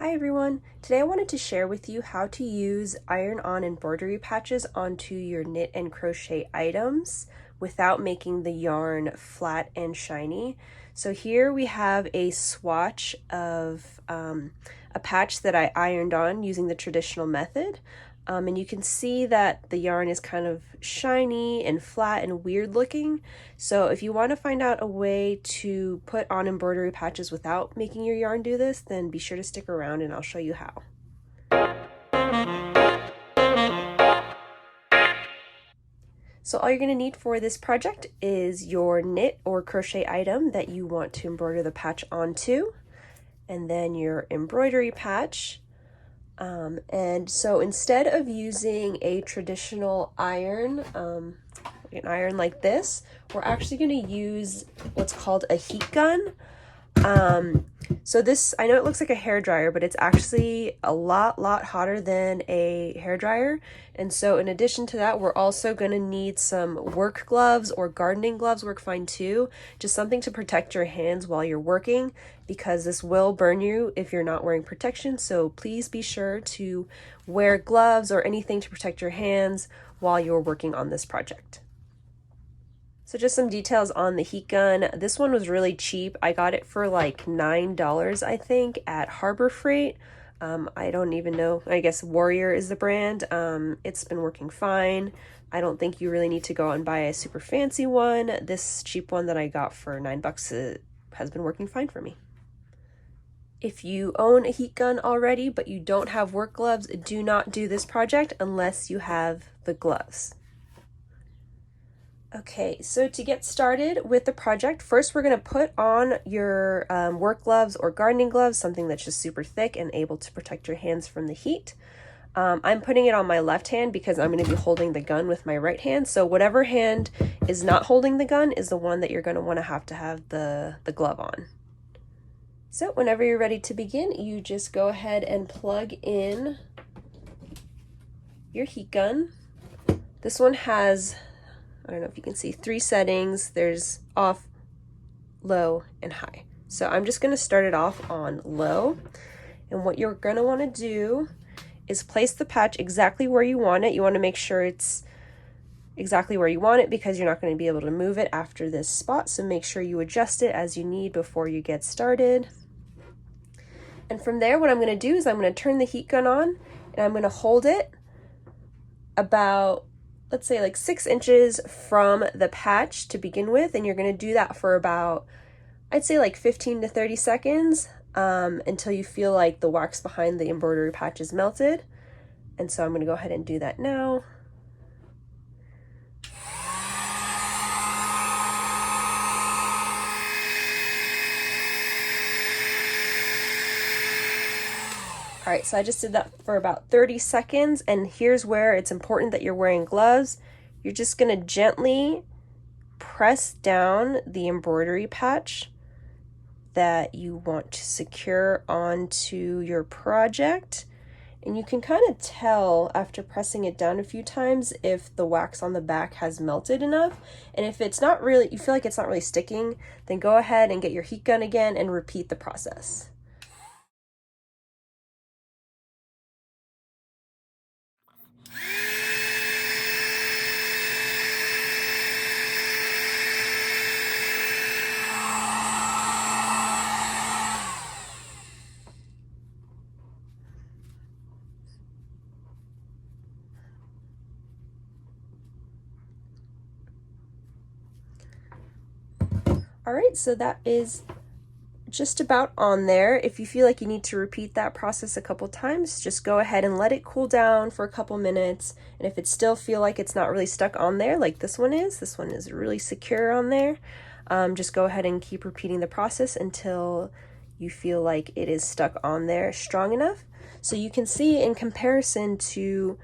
Hi everyone! Today I wanted to share with you how to use iron-on embroidery patches onto your knit and crochet items without making the yarn flat and shiny. So here we have a swatch of a patch that I ironed on using the traditional method. And you can see that the yarn is kind of shiny and flat and weird looking. So if you want to find out a way to put on embroidery patches without making your yarn do this, then be sure to stick around and I'll show you how. So all you're going to need for this project is your knit or crochet item that you want to embroider the patch onto, and then your embroidery patch. And so instead of using a traditional iron, an iron like this, we're actually going to use what's called a heat gun. So this, I know it looks like a hair dryer, but it's actually a lot hotter than a hair dryer. And so in addition to that, we're also going to need some work gloves, or gardening gloves work fine too. Just something to protect your hands while you're working, because this will burn you if you're not wearing protection. So please be sure to wear gloves or anything to protect your hands while you're working on this project. So just some details on the heat gun. This one was really cheap. I got it for like $9, I think, at Harbor Freight. I don't even know. I guess Warrior is the brand. It's been working fine. I don't think you really need to go out and buy a super fancy one. This cheap one that I got for $9 has been working fine for me. If you own a heat gun already, but you don't have work gloves, do not do this project unless you have the gloves. Okay, so to get started with the project, first we're going to put on your work gloves or gardening gloves, something that's just super thick and able to protect your hands from the heat. I'm putting it on my left hand because I'm going to be holding the gun with my right hand. So whatever hand is not holding the gun is the one that you're going to want to have the glove on. So whenever you're ready to begin, you just go ahead and plug in your heat gun. This one has, I don't know if you can see, 3 settings. There's off, low, and high. So I'm just going to start it off on low. And what you're going to want to do is place the patch exactly where you want it. You want to make sure it's exactly where you want it because you're not going to be able to move it after this spot. So make sure you adjust it as you need before you get started. And from there, what I'm going to do is I'm going to turn the heat gun on and I'm going to hold it about, let's say, like 6 inches from the patch to begin with, and you're going to do that for about, I'd say, like 15 to 30 seconds until you feel like the wax behind the embroidery patch is melted. And so I'm going to go ahead and do that now. All right, so I just did that for about 30 seconds, and here's where it's important that you're wearing gloves. You're just going to gently press down the embroidery patch that you want to secure onto your project. And you can kind of tell after pressing it down a few times if the wax on the back has melted enough. And if it's not really, you feel like it's not really sticking, then go ahead and get your heat gun again and repeat the process. All right, so that is just about on there. If you feel like you need to repeat that process a couple times, just go ahead and let it cool down for a couple minutes. And if it still feel like it's not really stuck on there, like this one is really secure on there, just go ahead and keep repeating the process until you feel like it is stuck on there strong enough. So you can see, in comparison to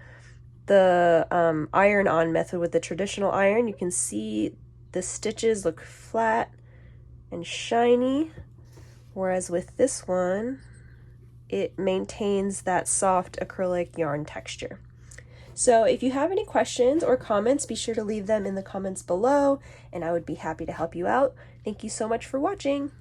the iron-on method with the traditional iron, you can see the stitches look flat and shiny, whereas with this one, it maintains that soft acrylic yarn texture. So if you have any questions or comments, be sure to leave them in the comments below, and I would be happy to help you out. Thank you so much for watching.